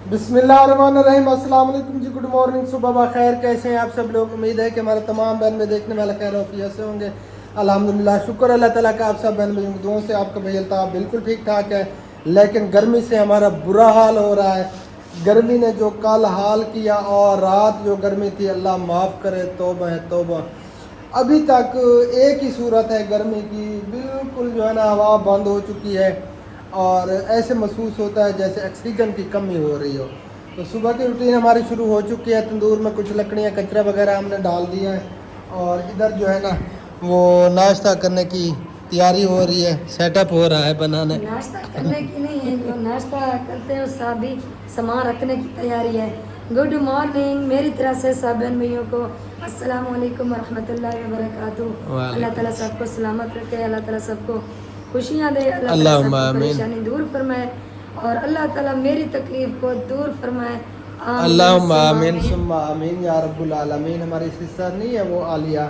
बिस्मिल्लाहिर्रहमानिर्रहीम। अस्सलाम वालेकुम जी, गुड मॉर्निंग, सुबह बखैर। कैसे हैं आप सब लोग? उम्मीद है कि हमारे तमाम बहन में देखने वाले खैर वफियत से होंगे। अल्हम्दुलिल्लाह, शुक्र अल्लाह ताला का आप सब बहन भाइयों की दुआओं से आपका भाई अल्ताफ़ बिल्कुल ठीक ठाक है। लेकिन गर्मी से हमारा बुरा हाल हो रहा है। गर्मी ने जो कल हाल किया और रात जो गर्मी थी, अल्लाह माफ़ करे, तौबा है तौबा। अभी तक एक ही सूरत है गर्मी की, बिल्कुल जो है ना हवा बंद हो चुकी है और ऐसे महसूस होता है जैसे ऑक्सीजन की कमी हो रही हो। तो सुबह की रूटीन हमारी शुरू हो चुकी है। तंदूर में कुछ लकड़ियाँ कचरा वगैरह हमने डाल दिया है और इधर जो है ना वो नाश्ता करने की तैयारी हो रही है, सेटअप हो रहा है बनाने। नाश्ता करने की नहीं है, जो नाश्ता करते हैं उसका भी सामान रखने की तैयारी है। गुड मॉर्निंग मेरी तरफ से सब बहन भैया को अस्सलाम वालेकुम रहमतुल्लाहि व बरकातुहू। अल्लाह ताला सबको सलामत रखे, अल्लाह ताला सबको खुशियाँ दे, अल्लाह ताला सबको परेशानी दूर फरमाए और अल्लाह ताला मेरी तकलीफ को दूर फरमाए। अल्लाहुम्मा आमीन सुम्मा आमीन या रब्बुल आलमीन। हमारी सिस्टर नहीं है वो आलिया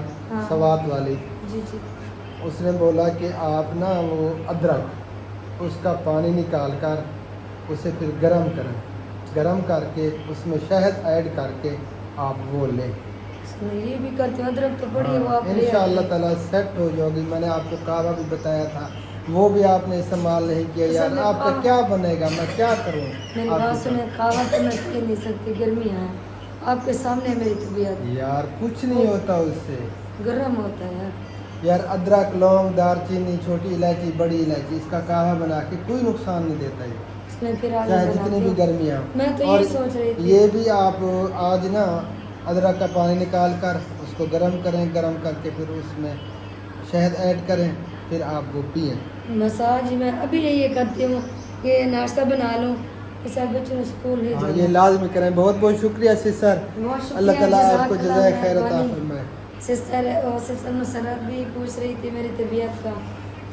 सवात वाली, जी जी, उसने बोला कि आप ना वो अदरक उसका पानी निकाल कर उसे फिर गरम करें, गरम करके उसमें शहद ऐड करके आप वो लें। ये भी करते हैं, अदरक तो बड़ी वो आप ले इंशाअल्लाह ताला सेट हो जाओगी। मैंने आपको कहवा भी बताया था, वो भी आपने इस्तेमाल नहीं किया। यार आपका क्या बनेगा, मैं क्या करूँ? मेरी बात सुने, कहवा तो मैं पी नहीं सकती, गर्मी है, आपके सामने मेरी तबीयत यार कुछ नहीं होता उससे, गर्म होता है यार अदरक, लौंग, दालचीनी, छोटी इलायची, बड़ी इलायची, इसका कहवा बना के कोई नुकसान नहीं देता है, इसमें फिर आगे चाहे जितनी भी गर्मियाँ। मैं तो और ये सोच रही थी ये भी आप आज ना अदरक का पानी निकाल कर उसको गर्म करें, गर्म करके फिर उसमें शहद ऐड करें, फिर आप वो पिएँ। मसाज मैं अभी यही करती हूँ कि नाश्ता बना लूँ, इस बच्चों को स्कूल ले हाँ, जाना। ये लाजमी करें। बहुत बहुत शुक्रिया सिस्टर, बहुत शुक्रिया, अल्लाह ताला आपको जज़ाकल्लाह जज़ाए खैर अता मेहरबानी। फरमाए। सिस्टर मुसर्रत भी पूछ रही थी मेरी तबीयत का,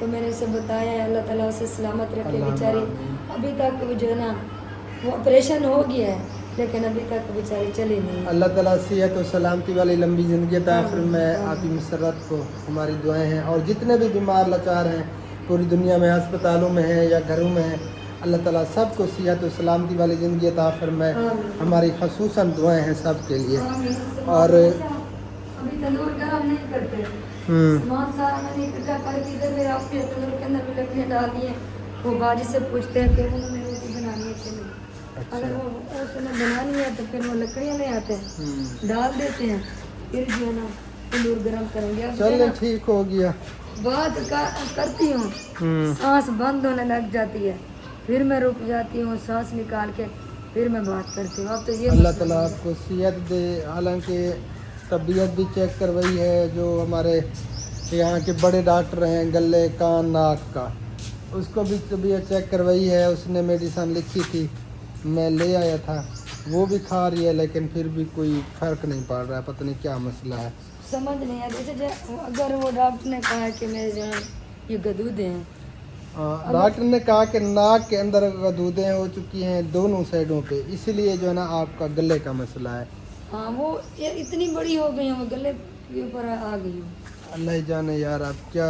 तो मैंने उसे बताया है, अल्लाह ताला उसे सलामत रखे। बेचारी अभी तक वो जो है ना वो ऑपरेशन हो गया है, लेकिन अभी तक बेचारी चली नहीं। अल्लाह ताला सेहत और सलामती वाली लंबी ज़िंदगी अता फरमाए। आपकी मुसर्रत को हमारी दुआएं हैं और जितने भी बीमार लाचार हैं पूरी दुनिया में, अस्पतालों में हैं या घरों में हैं, अल्लाह ताला सबको सेहत और सलामती वाली ज़िंदगी अता फरमाए। हमारी खसूसन दुआएं हैं सब के लिए। और अभी तंदूर गरम नहीं करते, सामान सारा मैंने इकट्ठा करके इधर मेरा अपने तंदूर के अंदर भी लकड़ियाँ डाल दी हैं। वो बाजी से पूछते हैं कि उन्होंने रोटी बनानी है कि नहीं। अगर वो उसने बनानी है तो फिर वो लकड़ियाँ ले आते हैं, डाल देते हैं, फिर जो है ना तंदूर गरम करेंगे। अब जो है चलो ना ठीक हो गया। बात करती हूँ, सांस बंद होने लग जाती है, फिर मैं रुक जाती हूँ, सांस निकाल के फिर मैं बात करती हूँ। अब तो ये अल्लाह ताला आपको सेहत दे। हालांकि तबीयत भी चेक करवाई है, जो हमारे यहाँ के बड़े डॉक्टर हैं गले कान नाक का, उसको भी तबीयत चेक करवाई है। उसने मेडिसन लिखी थी, मैं ले आया था, वो भी खा रही है, लेकिन फिर भी कोई फ़र्क नहीं पड़ रहा है। पता नहीं क्या मसला है, समझ नहीं आ रही। जैसे अगर वो डॉक्टर ने कहा कि मेरे जो है ये गदूदे हैं, डॉक्टर ने कहा कि नाक के अंदर गदूदें हो चुकी हैं दोनों साइडों पे, इसलिए जो है ना आपका गले का मसला है। हाँ वो ये इतनी बड़ी हो गई है, वो गले के ऊपर आ गई हूँ। अल्लाह ही जाने यार, अब क्या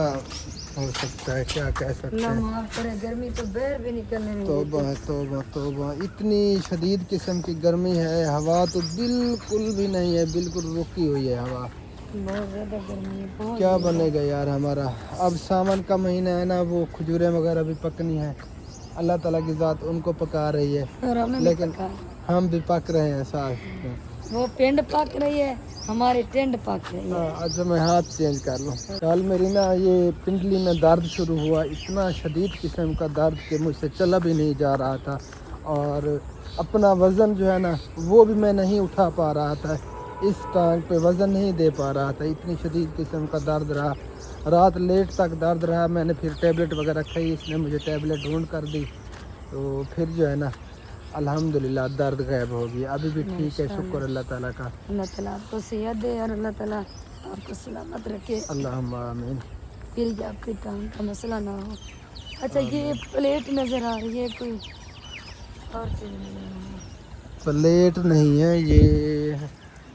हो सकता है, क्या कह सकते ना हैं। माफ करे, गर्मी तो बाहर भी निकलने नहीं तौबा है तौबा तौबा, इतनी शदीद किस्म की गर्मी है। हवा तो बिल्कुल भी नहीं है, बिल्कुल रुकी हुई है हवा। देती। बहुत ज़्यादा गर्मी है, बहुत क्या बनेगा यार हमारा। अब सावन का महीना है ना, वो खजूरें वगैरह भी पकनी है, अल्लाह ताला की ज़ात उनको पका रही है, और हमें भी लेकिन पका है। हम भी पक रहे हैं साथ में। वो पेंड पक रही है, हमारी टेंड पक रही है। अच्छा मैं हाथ चेंज कर लूँ। कल मेरी ना ये पिंडली में दर्द शुरू हुआ, इतना शदीद किस्म का दर्द कि मुझसे चला भी नहीं जा रहा था और अपना वज़न जो है ना वो भी मैं नहीं उठा पा रहा था, इस टांग पे वज़न नहीं दे पा रहा था, इतनी शदीद किस्म का दर्द रहा। रात लेट तक दर्द रहा, मैंने फिर टेबलेट वगैरह खाई, इसने मुझे टेबलेट ढूंढ कर दी, तो फिर जो है ना अल्हम्दुलिल्लाह दर्द गायब हो गया, अभी भी ठीक है, शुक्र अल्लाह ताला का। अल्लाह ताला आपको सेहत दे और अल्लाह ताला आपको सलामत रखे, अल्लाहुम्मा आमीन। फिर ये आपकी टांग का मसला ना हो। अच्छा ये प्लेट नज़र आ रही है, कोई और चीज़ नहीं है? प्लेट नहीं है, ये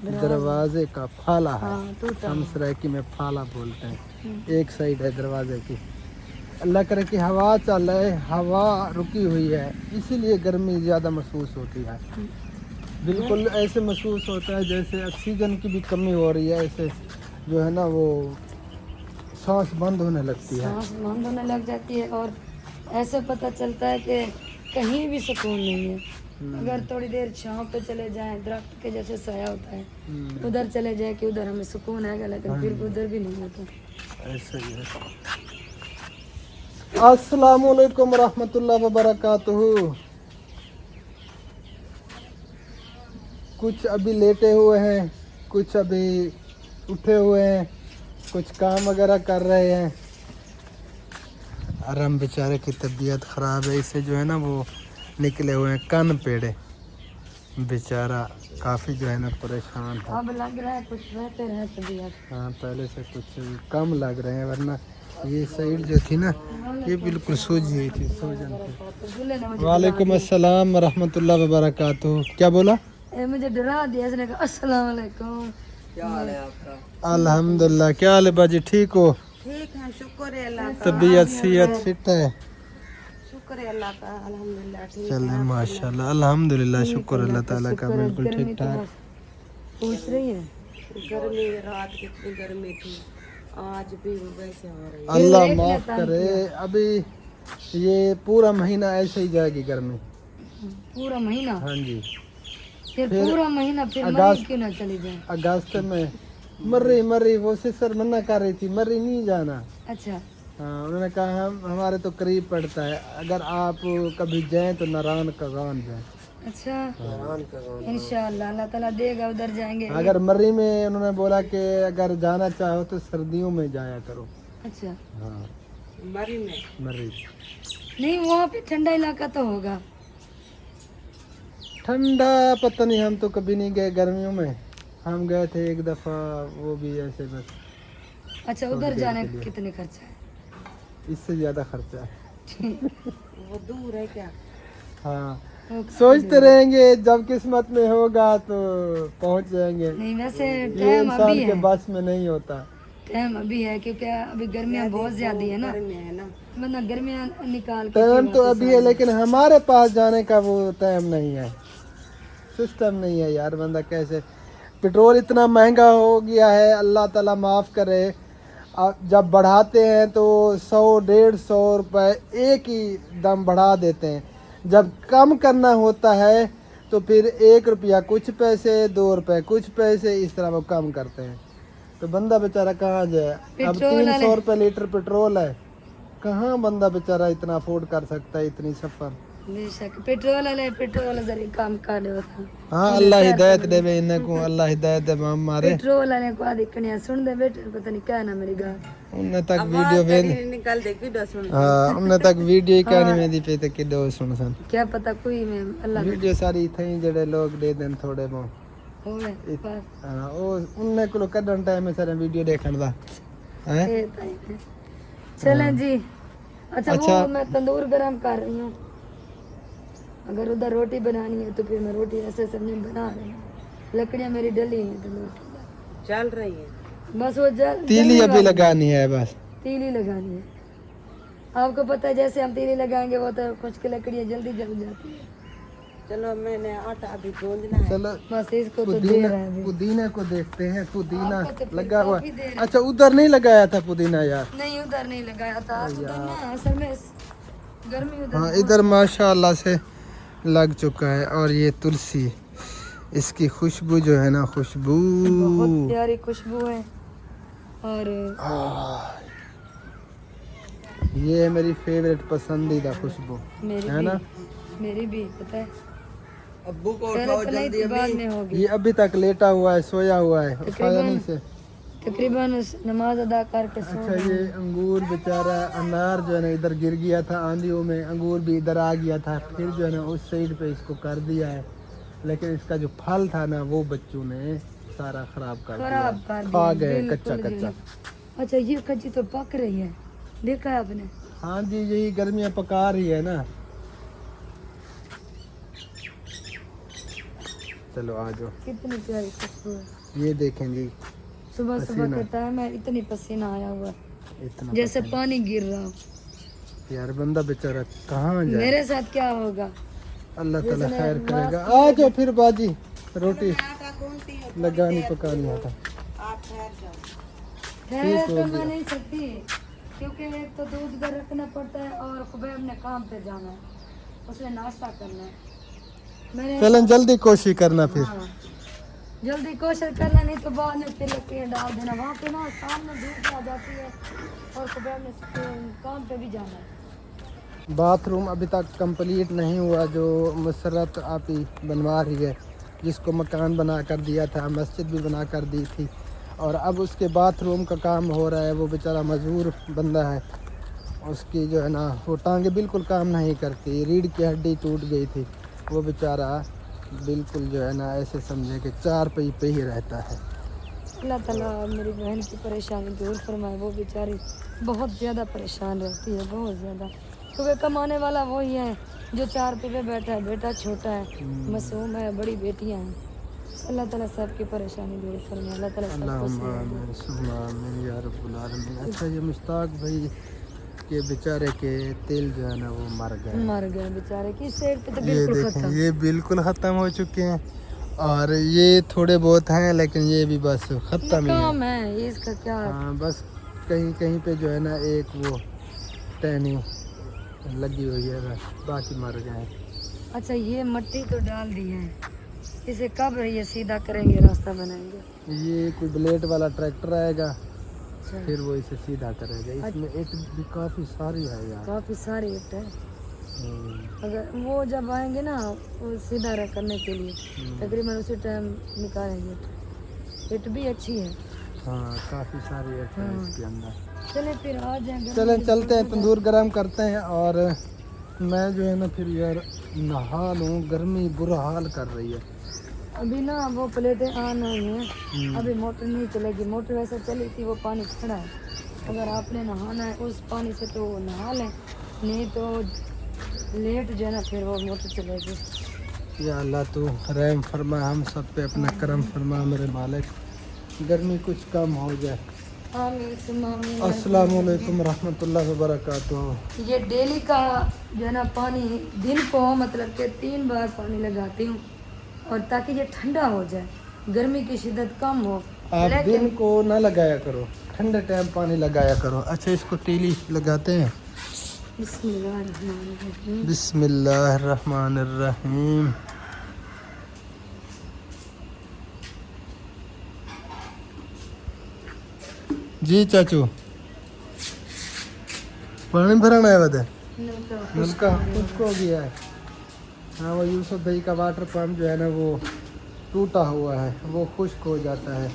दरवाजे का फाला है। हाँ टूटा हम सराइकी में फाला बोलते हैं, एक साइड है दरवाजे की। अल्लाह करे कि हवा चल रहा है, हवा रुकी हुई है, इसीलिए गर्मी ज़्यादा महसूस होती है। बिल्कुल ऐसे महसूस होता है जैसे ऑक्सीजन की भी कमी हो रही है, ऐसे जो है ना वो सांस बंद होने लगती है। सांस बंद होने लग जाती है और ऐसे पता चलता है कि कहीं भी सुकून नहीं है। अगर थोड़ी देर छांव पे चले जाएं, दरख्त के जैसे साया होता है, उधर चले जाए कि उधर हमें सुकून है, लेकिन फिर उधर भी नहीं होता। ऐसे ही है। अस्सलामु अलैकुम रहमतुल्लाहि व बरकातुहू। कुछ अभी लेटे हुए हैं, कुछ अभी उठे हुए हैं, कुछ काम वगैरह कर रहे हैं। आराम बेचारे की तबीयत ख़राब है, इसे जो है ना वो निकले हुए हैं कान पेड़े, बेचारा काफ़ी जो है ना परेशान है। अब लग रहा है कुछ बेहतर है तबीयत। हाँ, पहले से कुछ कम लग रहे हैं, वरना ये साइड जो थी ना ये बिल्कुल सूजी हुई थी, सूजन थी। वालेकुम अस्सलाम रहमतुल्लाहि व बरकातुहू। क्या बोला? मुझे डरा दिया इसने, कहा अस्सलाम वालेकुम। क्या हाल है आपका? अल्हम्दुलिल्लाह। क्या हाल है बाजी, ठीक हो? ठीक है, शुक्र है अल्लाह का। तबीयत सेहत फिट है? शुक्र है अल्लाह का, अल्हम्दुलिल्लाह ठीक चले है। माशाल्लाह, अल्हम्दुलिल्लाह, शुक्र अल्लाह ताला का, बिल्कुल ठीक ठाक। पूछ रही है गर्मी, रात कितनी गर्मी थी, आज भी वैसे हो रही है। अल्लाह माफ करे, अभी ये पूरा महीना ऐसे ही जाएगी गर्मी। पूरा महीना? हाँ जी, फिर पूरा महीना फिर मई अगस्त- क्यों ना चली जाए? अगस्त में मर्री वो सिस्टर मना कर रही थी, मर्री नहीं जाना। अच्छा, हाँ, उन्होंने कहा हम हमारे तो करीब पड़ता है, अगर आप कभी जाएं तो नारायण का गान जाएं। अच्छा, इंशाअल्लाह अल्लाह ताला देगा, उधर जाएंगे। अगर मर्री में उन्होंने बोला कि अगर जाना चाहो तो सर्दियों में जाया करो। अच्छा, हाँ, मरी में मर्री नहीं वहाँ पे ठंडा इलाका तो होगा। ठंडा पता नहीं, हम तो कभी नहीं गए गर्मियों में, हम गए थे एक दफ़ा, वो भी ऐसे बस। अच्छा, उधर जाने का कितने खर्चा है? इससे ज़्यादा खर्चा है। वो दूर है क्या? हाँ, वो सोचते रहेंगे जब किस्मत में होगा तो पहुंच जाएंगे, नहीं, वैसे ये टाइम अभी इंसान के है, बस में नहीं होता। टाइम अभी है क्योंकि अभी गर्मियाँ बहुत ज्यादा है ना, गर्मी है ना। वरना गर्मियाँ निकाल के टाइम फिर तो वापस अभी है, लेकिन हमारे पास जाने का वो टाइम नहीं है, सिस्टम नहीं है यार। बंदा कैसे, पेट्रोल इतना महंगा हो गया है, अल्लाह ताला माफ़ करे। जब बढ़ाते हैं तो 100-150 रुपए एक ही दम बढ़ा देते हैं, जब कम करना होता है तो फिर 1 रुपया कुछ पैसे, 2 रुपए कुछ पैसे, इस तरह वो कम करते हैं। तो बंदा बेचारा कहाँ जाए? अब पेट्रोल 300 रुपये लीटर पेट्रोल है, कहाँ बंदा बेचारा इतना अफोर्ड कर सकता है इतनी सफ़र। बेशक पेट्रोल वाले जरिए काम कर रहे होता। हाँ, अल्लाह हिदायत देवे इन्हें को, अल्लाह हिदायत दे मारे। पेट्रोल वाले को दिखने सुन दे बेटे, पता नहीं क्या ना मेरी गाल उन्हें तक वीडियो भेज, निकल दे की सुन। हाँ उन्हें तक वीडियो ही कहनी में दी पे ते किदो सुन सन क्या पता कोई में अल्लाह वीडियो सारी थई जेड़े लोग दे देन थोड़े बहुत। होवे बस हाँ, ओ उन्हें को कदन टाइम में सारे वीडियो देखण दा हैं। ये ताई है। चलें जी। अच्छा, वो मैं तंदूर गरम कर रही हूँ, अगर उधर रोटी बनानी है तो फिर मैं रोटी ऐसे सब्जी बना रही हूँ। लकड़ियाँ मेरी डली हैं तंदूर की, चल रही है। बस वो तीली अभी लगानी है, बस तीली लगानी है। आपको पता है जैसे हम तीली लगाएंगे वो तो कुछ की लकड़ियाँ जल्दी जल जाती है। चलो मैंने आटा अभी गूंदना है। चलो बस इसको तो दे पुदीना, रहा है अभी। पुदीना को देखते हैं। पुदीना आपको तो लगा हुआ, काफी देर- अच्छा उधर नहीं लगाया था पुदीना यार? नहीं उधर नहीं लगाया था, उधर ना असल में गर्मी उधर हाँ, इधर माशाल्लाह से लग चुका है। और ये तुलसी, इसकी खुशबू जो है ना, खुशबू बहुत प्यारी खुशबू है। और ये है मेरी फेवरेट पसंदीदा खुशबू मेरी है ना। भी, मेरी भी पता है। अब्बू को पहले उठाओ तो नहीं जल्दी थी, बाद अभी। में होगी। ये अभी तक लेटा हुआ है, सोया हुआ है, उठाया नहीं से। तकरीबन नमाज अदा करके सो अच्छा, ये अंगूर बेचारा, अनार जो है ना इधर गिर गया था आंधियों में, अंगूर भी इधर आ गया था, फिर जो है ना उस साइड पे इसको कर दिया है, लेकिन इसका जो फल था ना वो बच्चों ने सारा खराब कर दिया, खराब कर दिया, खा गए बिल्कुल कच्चा जी। कच्चा। अच्छा, ये कच्ची तो पक रही है, देखा है आपने? हाँ जी, यही गर्मियाँ पका रही है ना। चलो आ जाओ, कितनी प्यारी खुशबू है। ये देखें जी, सुबह सुबह के टाइम है, इतनी पसीना आया हुआ है, इतना जैसे पानी गिर रहा हो। यार बंदा बेचारा कहाँ जाए। मेरे साथ क्या होगा? अल्लाह ताला खैर करेगा। आ जाओ फिर बाजी, रोटी लगानी पकानी आता। आप ठहर जाओ। ठहर तो मैं नहीं सकती क्योंकि एक तो दूध घर रखना पड़ता है और खुबैब ने काम पे जाना है, उसने नाश्ता करना है। मैंने चलें जल्दी कोशिश करना फिर। हाँ, जल्दी कोशिश करना, नहीं तो बाद में फिर लकड़ियाँ डाल देना। वहाँ पे ना सामने धूप आ जाती है और खुबैब ने काम पे भी जाना है। बाथरूम अभी तक कंप्लीट नहीं हुआ, जो मुसरत आप ही बनवा रही है, जिसको मकान बना कर दिया था, मस्जिद भी बना कर दी थी, और अब उसके बाथरूम का काम हो रहा है। वो बेचारा मजबूर बंदा है, उसकी जो है ना वो टांगे बिल्कुल काम नहीं करती, रीढ़ की हड्डी टूट गई थी। वो बेचारा बिल्कुल जो है ना ऐसे समझे कि चार पहिए पे ही रहता है। अल्लाह ताला मेरी बहन की परेशानी दूर फरमाए। वो बेचारी बहुत ज़्यादा परेशान रहती है, बहुत ज़्यादा, क्योंकि कमाने वाला वही है जो चार पे बैठा है। बेटा छोटा है, मासूम है, बड़ी बेटियां हैं। अल्लाह ताला सबकी परेशानी दूर फरमाए। अल्लाह ताला सबको सेहत दे। अच्छा ये मुश्ताक भाई के बेचारे के तिल जो है ना वो मर गए बेचारे की सेहत पे तो ये बिल्कुल देखें, खत्म। ये बिल्कुल ख़त्म हो चुके हैं, और ये थोड़े बहुत हैं लेकिन ये भी बस ख़त्म ही है। काम है ये, इसका क्या। हाँ बस कहीं कहीं पे जो है ना एक वो टहनी लगी हुई है, बस बाकी मर गए। अच्छा ये मट्टी तो डाल दी है, इसे कब ये सीधा करेंगे, रास्ता बनाएंगे? ये कोई ब्लेड वाला ट्रैक्टर आएगा, अच्छा, फिर वो इसे सीधा करेगा। इसमें ईंट भी काफ़ी सारी है यार। काफी सारे ईंट है। हम्म, अगर वो जब आएंगे ना वो सीधा करने के लिए, तकरीबन उसी टाइम निकालेंगे। ईंट भी अच्छी है। हाँ काफ़ी सारी ईंट है इसके अंदर। चले फिर आ जाएंगे। चलें चलते हैं, तंदूर गरम करते हैं, और मैं जो है ना फिर यार नहा लूँ, गर्मी बुरा हाल कर रही है। अभी ना वो प्लेटें ऑन हुई हैं, अभी मोटर नहीं चलेगी। मोटर वैसे चली थी, वो पानी खड़ा है। अगर आपने नहाना है उस पानी से तो नहा लें, नहीं तो लेट जो है ना फिर वो मोटर चलेगी। या अल्लाह तू रहम फरमा, हम सब पे अपना करम फरमा मेरे मालिक, गर्मी कुछ कम हो जाए। आमीन सुम्मा आमीन। अस्सलाम वालेकुम रहमतुल्लाहि व बरकातुहू। ये डेली का जो है ना पानी, दिन को मतलब के 3 बार पानी लगाती हूँ, और ताकि ये ठंडा हो जाए, गर्मी की शिद्दत कम हो। आप दिन को ना लगाया करो, ठंडे टाइम पानी लगाया करो। अच्छा इसको तीली लगाते हैं। बिस्मिल्लाहिर्रहमानिर्रहीम। बिस्मिल्लाहिर्रहमानिर्रहीम। जी चाचू पानी भराना है बता, नलका खुश्क हो गया है। हाँ वो यूसुफ भाई का वाटर पंप जो है ना वो टूटा हुआ है, वो खुश्क हो जाता है,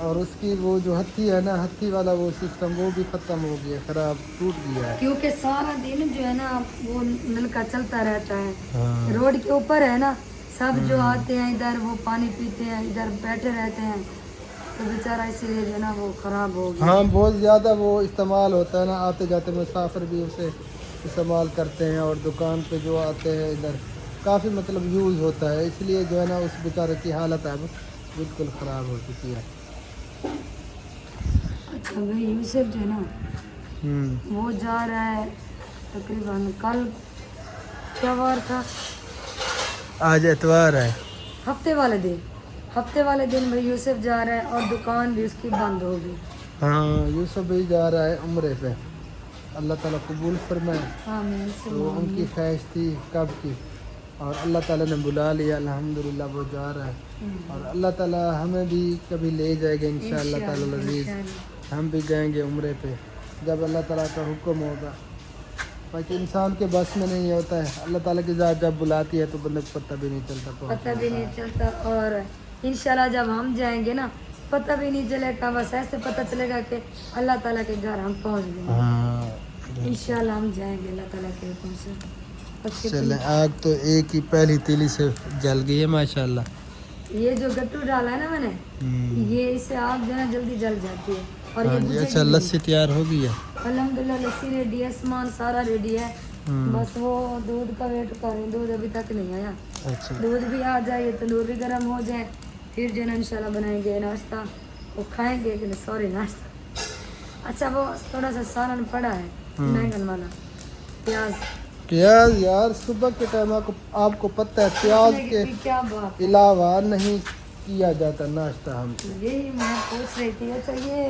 और उसकी वो जो हत्थी है ना, हत्थी वाला वो सिस्टम वो भी ख़त्म हो गया, ख़राब टूट गया है। क्योंकि सारा दिन जो है ना वो नलका चलता रहता है। हाँ रोड के ऊपर है ना, सब जो आते हैं इधर वो पानी पीते हैं, इधर बैठे रहते हैं, तो बेचारा इसीलिए जो है ना वो ख़राब हो गया। हाँ बहुत ज़्यादा वो इस्तेमाल होता है ना, आते जाते मुसाफिर भी उसे इस्तेमाल करते हैं, और दुकान पे जो आते हैं इधर काफ़ी मतलब यूज़ होता है, इसलिए जो है ना उस बेचारे की हालत अब बिल्कुल ख़राब हो चुकी है। अच्छा भाई यूसुफ जो है ना वो जा रहा है तकरीबन कल, क्या वार था, आज एतवार है, हफ्ते वाले दिन भाई यूसुफ जा रहा है, और दुकान भी उसकी बंद हो गई। हाँ यूसुफ भी जा रहा है उम्रे पे, अल्लाह ताला कबूल फरमाए। आमीन तो सुम्मा उनकी ख्वाहिश थी कब की, और अल्लाह ताला ने बुला लिया, अल्हम्दुलिल्लाह वो जा रहा है, और अल्लाह ताला हमें भी कभी ले जाएगा इंशाअल्लाह ताला अज़ीज़। हम भी जाएंगे उम्रे पे जब अल्लाह ताला का हुक्म होगा, बाकी इंसान के बस में नहीं होता है। अल्लाह ताला की ज़ात जब बुलाती है तो बंदे को पता भी नहीं चलता, पता भी नहीं चलता, और इंशाल्लाह जब हम जाएंगे ना पता भी नहीं चलेगा, बस ऐसे पता चलेगा कि अल्लाह ताला के घर हम पहुंच गए। हाँ इंशाल्लाह हम जाएंगे अल्लाह ताला के हुक्म से। बस चले, आग तो एक ही पहली तीली से जल गई है माशाल्लाह। ये जो गट्टू डाला है ना मैंने, ये इससे आग जो है जल्दी जल जाती है, और ये हाँ जी। बुझेगी अच्छा नहीं। लस्सी तैयार हो गई है, अल्हम्दुलिल्लाह लस्सी रेडी है, सामान सारा रेडी है, बस वो दूध का वेट कर रहे हैं, दूध अभी तक नहीं आया। अच्छा दूध भी आ जाए, तंदूर भी गर्म हो जाए, फिर जो है ना इंशाल्लाह बनाएंगे नाश्ता, वो खाएंगे कि सॉरी नाश्ता। अच्छा वो थोड़ा सा सालन पड़ा है, बैंगन वाला प्याज प्याज यार सुबह के टाइम आपको पता है प्याज के क्या बात अलावा नहीं किया जाता नाश्ता हमसे। यही मैं पूछ रही थी। अच्छा ये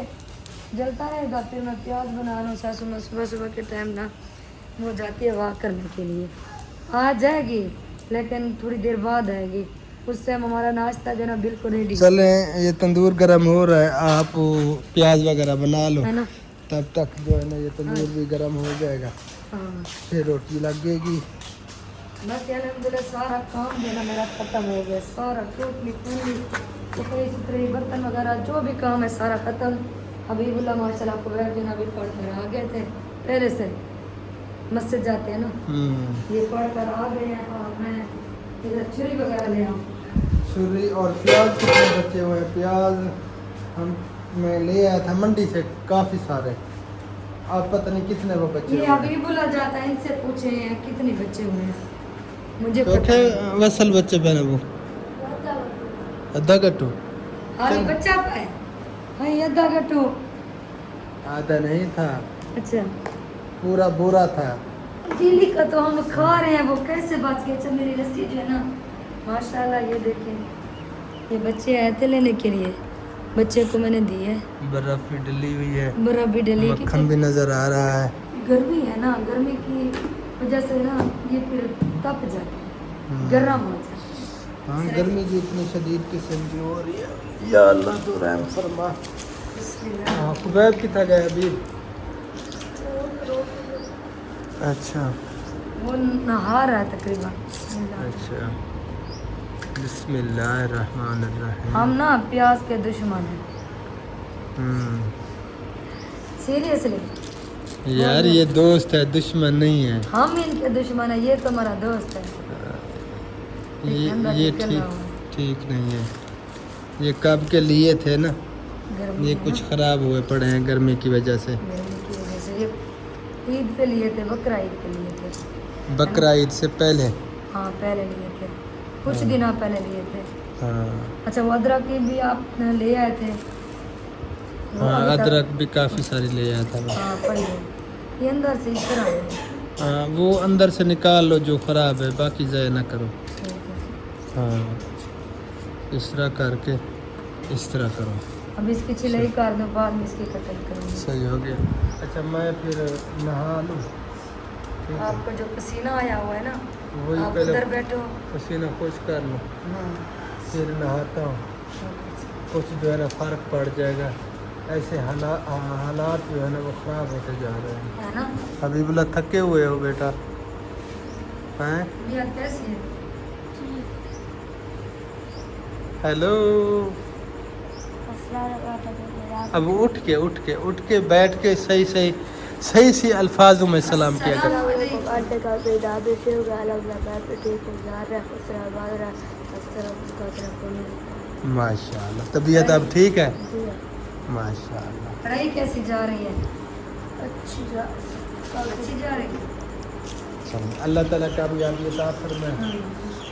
जलता रहेगा फिर मैं प्याज बना लूँ। सासू माँ सुबह सुबह के टाइम ना वो जाती है वाक करने के लिए, आ जाएगी लेकिन थोड़ी देर बाद आएगी, उस टाइम हमारा नाश्ता जो है ना बिल्कुल रेडी चले ये तंदूर गर्म हो रहा है, आप प्याज वगैरह बना लो, है ना। तब तक जो है ना ये तंदूर भी गर्म हो जाएगा, हाँ फिर रोटी लगेगी। बस अल्हम्दुलिल्लाह सारा काम जो है ना मेरा ख़त्म हो गया, सारा टोकरी पूरी कपड़े सुथरे बर्तन वगैरह जो भी काम है सारा ख़त्म। हबीबुल्लाह माशाल्लाह को बैठ जो ना भी पढ़ कर आ गए थे, पहले से मस्जिद जाते हैं ना, ये पढ़ कर आ गए हैं। और मैं इधर छुरी वगैरह ले आऊँ। छुरी और प्याज कितने बचे हुए हैं, प्याज हम मैं ले आया था मंडी से काफ़ी सारे, आप पता नहीं कितने वो बचे ये हुए हैं। हबीबुल्लाह जाता है, इनसे पूछे हैं कितने बच्चे हुए हैं, मुझे तो पता थे वसल बच्चे पहने वो आधा गट्टू अरे बच्चा पाए हाँ ये आधा गट्टू। आधा नहीं था, अच्छा पूरा बोरा था। दिल्ली का तो हम खा रहे हैं, वो कैसे बात की। अच्छा मेरी लस्सी जो है ना माशाल्लाह ये देखें, ये बच्चे आए थे लेने के लिए, बच्चे को मैंने दी है, बर्फ भी डली हुई है, बर्फ भी डली की मक्खन भी नजर आ रहा है। गर्मी है ना, गर्मी की वजह से ना ये फिर तप जाते हैं, गर्म हो जाते हैं। हाँ गर्मी भी इतनी शदीद किस्म की हो रही है, या अल्लाह तो रहम फरमा। हाँ खुबैब कितना गया अभी? अच्छा वो नहा रहा है तकरीबन। अच्छा बिस्मिल्लाहिर्रहमानिर्रहीम। हम ना प्याज के दुश्मन हैं हम्म, सीरियसली यार ये दोस्त है दुश्मन नहीं है। हम इनके दुश्मन है, ये तो हमारा दोस्त है। ये ठीक नहीं है, ये कब के लिए थे ना, गर्मी ये है कुछ ना, ख़राब हुए पड़े हैं गर्मी की वजह से। गर्मी की वजह से ये ईद पे लिए थे, बकरा ईद पे लिए थे, बकरा ईद से पहले। हाँ पहले लिए थे, कुछ दिन पहले लिए थे। हाँ अच्छा वो अदरक की भी आप ले आए थे? वो हाँ अभी तक- अदरक भी काफ़ी सारी ले आया था मैं। हाँ पड़ी है, ये अंदर से इस तरह है। हाँ वो अंदर से निकाल लो जो ख़राब है, बाकी ज़ाया ना करो। ठीक है। हाँ इस तरह करके इस तरह करो, अब इसकी छिलाई कर दो, बाद में इसकी कटाई करूँगी। सही हो गया। अच्छा मैं फिर नहा लूँ, ठीक है? आपका जो पसीना आया हुआ है ना, वही आप पहले उधर बैठो। पसीना खुश कर लूँ, हाँ फिर नहाता हूँ, कुछ जो है ना फ़र्क पड़ जाएगा। ऐसे हालात जो है ना वो ख़राब होते जा रहे हैं। है ना, हबीबुल्लाह थके हुए हो बेटा हैं? ये कैसी है? हेलो अब उठ के बैठ के सही सी अल्फाजों में सलाम किया कर। माशाल्लाह तबीयत अब ठीक है माशाल्लाह। पढ़ाई कैसी जा रही है? अच्छी जा रही है। चलो अल्लाह ताला कामयाबी अता फरमाए।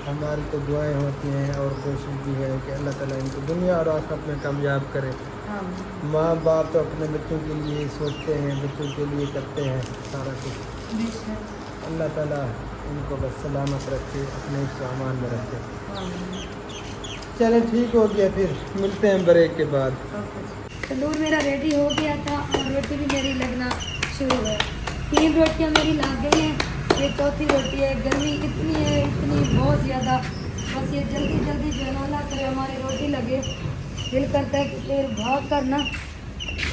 हमारी तो दुआएं होती हैं और कोशिश भी है कि अल्लाह ताला इनको दुनिया और आखिरत में कामयाब करे। हाँ माँ बाप तो अपने बच्चों के लिए सोचते हैं, बच्चों के लिए करते हैं सारा कुछ। अल्लाह ताला इनको बस सलामत रखे, अपने सामान में रखे। चलें ठीक हो गया, फिर मिलते हैं ब्रेक के बाद। तंदूर मेरा रेडी हो गया था और रोटी भी मेरी लगना शुरू है। 3 रोटियां मेरी लग गई हैं, ये चौथी रोटी है। गर्मी इतनी है, इतनी बहुत ज़्यादा, बस ये जल्दी जल्दी जो है ना अल्लाह करे हमारी रोटी लगे। दिल करता है कि फिर भाग कर ना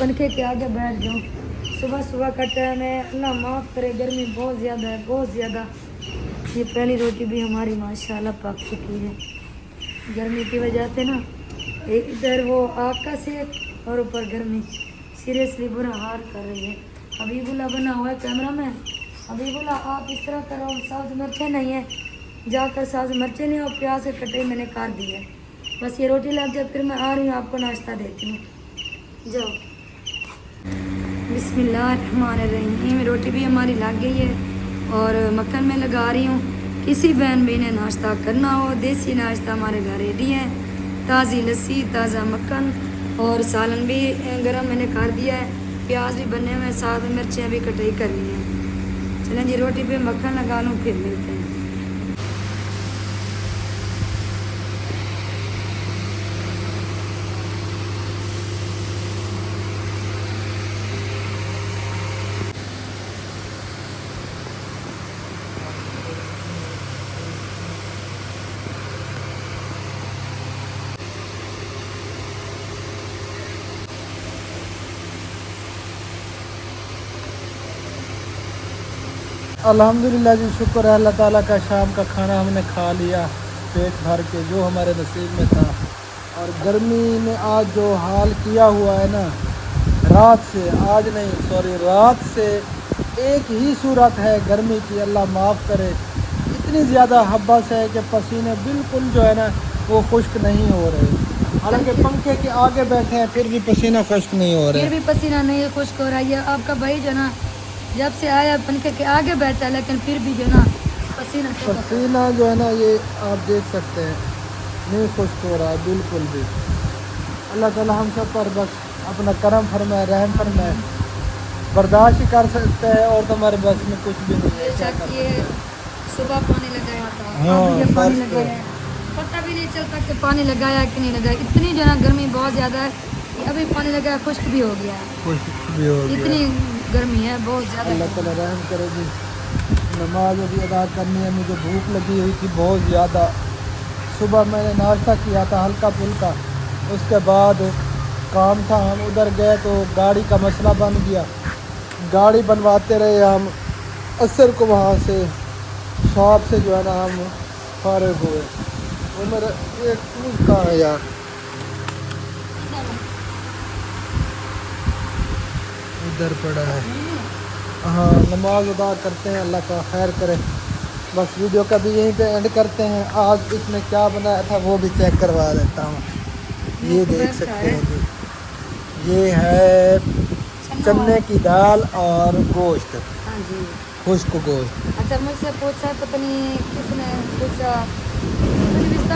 पंखे के आगे बैठ जाऊँ। सुबह सुबह का टाइम है, अल्लाह माफ़ करे, गर्मी बहुत ज़्यादा है, बहुत ज़्यादा। ये पहली रोटी भी हमारी माशाल्लाह पक चुकी है। गर्मी की वजह से ना इधर वो आग का सेक और ऊपर गर्मी सीरियसली बुरा हाल कर रही है। हबीबुल्लाह बना हुआ है कैमरा में। हबीबुल्लाह आप इस तरह करो, सब्ज़ मिर्चें नहीं है, जाकर सब्ज़ मिर्चें नहीं और प्याज के कटे मैंने काट दिए। बस ये रोटी लग जाए फिर मैं आ रही हूँ, आपको नाश्ता देती हूँ। जाओ। बिस्मिल्लाहिर्रहमानिर्रहीम। रोटी भी हमारी लग गई है और मक्खन में लगा रही हूँ। किसी बहन भी ने नाश्ता करना हो, देसी नाश्ता हमारे घर रेडी है। ताज़ी लस्सी, ताज़ा मक्खन और सालन भी गरम मैंने कर दिया है। प्याज भी बने हुए हैं, साथ में मिर्चियाँ भी कटाई करनी है। चलें जी रोटी पे मक्खन लगा लूँ, फिर मिलते हैं। अल्हम्दुलिल्लाह जी, शुक्र है अल्लाह ताला का, शाम का खाना हमने खा लिया पेट भर के, जो हमारे नसीब में था। और गर्मी ने आज जो हाल किया हुआ है ना, रात से, आज नहीं सॉरी, रात से एक ही सूरत है गर्मी की, अल्लाह माफ़ करे। इतनी ज़्यादा हब्बस है कि पसीने बिल्कुल जो है ना वो खुश्क नहीं हो रहे। हालांकि पंखे के आगे बैठे हैं फिर भी पसीना खुश्क नहीं हो रहे। फिर भी पसीना नहीं खुश्क हो रहा है। आपका भाई जो ना जब से आया पंखे के आगे बैठा है, लेकिन फिर भी जो ना पसीना जो है ना ये आप देख सकते हैं नहीं खुश्क हो रहा है बिल्कुल भी। अल्लाह ताला हम सब पर बस अपना करम फरमाए, रहम फरमाए। बर्दाश्त ही कर सकते हैं और तुम्हारे बस में कुछ भी नहीं है। ये सुबह पानी लगाया था, हाँ, अब ये पानी बस लगाया है, पता भी नहीं चलता कि पानी लगाया कि नहीं लगाया। इतनी जो ना गर्मी बहुत ज़्यादा है कि अभी पानी लगाया खुश्क भी हो गया है, खुश्क भी हो गया। इतनी गर्मी है बहुत ज़्यादा। अल्लाह ताला रहम करेगी। नमाज अभी अदा करनी है, मुझे भूख लगी हुई थी बहुत ज़्यादा। सुबह मैंने नाश्ता किया था हल्का फुल्का, उसके बाद काम था, हम उधर गए तो गाड़ी का मसला बन गया। गाड़ी बनवाते रहे हम असर को, वहाँ से शॉप से जो है ना हम फारिग हुए। वो मेरा एक टूल कहाँ है यार, इधर पड़ा है। हाँ, नमाज अदा करते हैं, अल्लाह का खैर करे। बस वीडियो का भी यहीं पे एंड करते हैं। आज इसमें क्या बनाया था वो भी चेक करवा देता हूँ। ये देख सकते हैं जी, ये है चने की दाल और गोश्त, हाँ जी। खुश्क गोश्त। अच्छा, मुझसे पूछा पता नहीं किसने पूछा,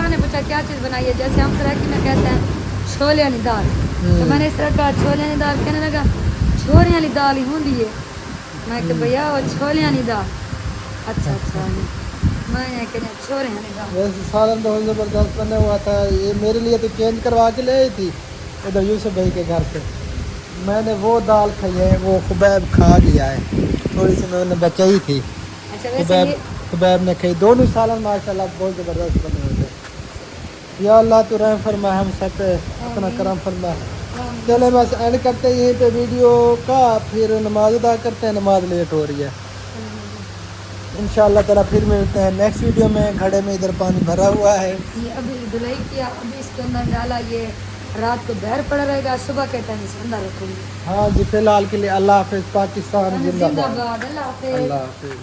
ने पूछा क्या चीज़ बनाई है। जैसे हम सराकी में कहते हैं छोले वाली दाल, तो मैंने इस तरह कहा छोले वाली दाल, कहने लगा छोले वाली दाल ही होती है। मैं कि भैया वो छोले वाली दाल। अच्छा अच्छा, मैं कहने छोले वाली दाल। वैसे सालन बहुत ज़बरदस्त बना हुआ था। ये मेरे लिए तो चेंज करवा के ले आई थी उधर यूसुफ भाई के घर से। मैंने वो दाल खाई है, वो खुबैब खा गया है, थोड़ी सी मैंने बचाई थी। अच्छा, वैसे खुबैब ने खाई। दोनों सालन माशाल्लाह बहुत ज़बरदस्त बने हुए थे। या अल्लाह तो रहम फरमा, हम सब पे अपना करम फरमा। चले बस एंड करते हैं यहीं पे वीडियो का, फिर नमाज अदा करते हैं, नमाज लेट हो रही है। इंशाअल्लाह ताला फिर मिलते हैं नेक्स्ट वीडियो में। घड़े में इधर पानी भरा हुआ है, ये अभी धुलाई किया, अभी इसके अंदर डाला, ये रात को बाहर पड़ा रहेगा, सुबह के टाइम से अंदर रखूँगी। हाँ जी, फिलहाल के लिए अल्लाह हाफिज़। पाकिस्तान जिंदाबाद। जिंदाबाद। अल्लाह हाफिज़। अल्लाह हाफिज़।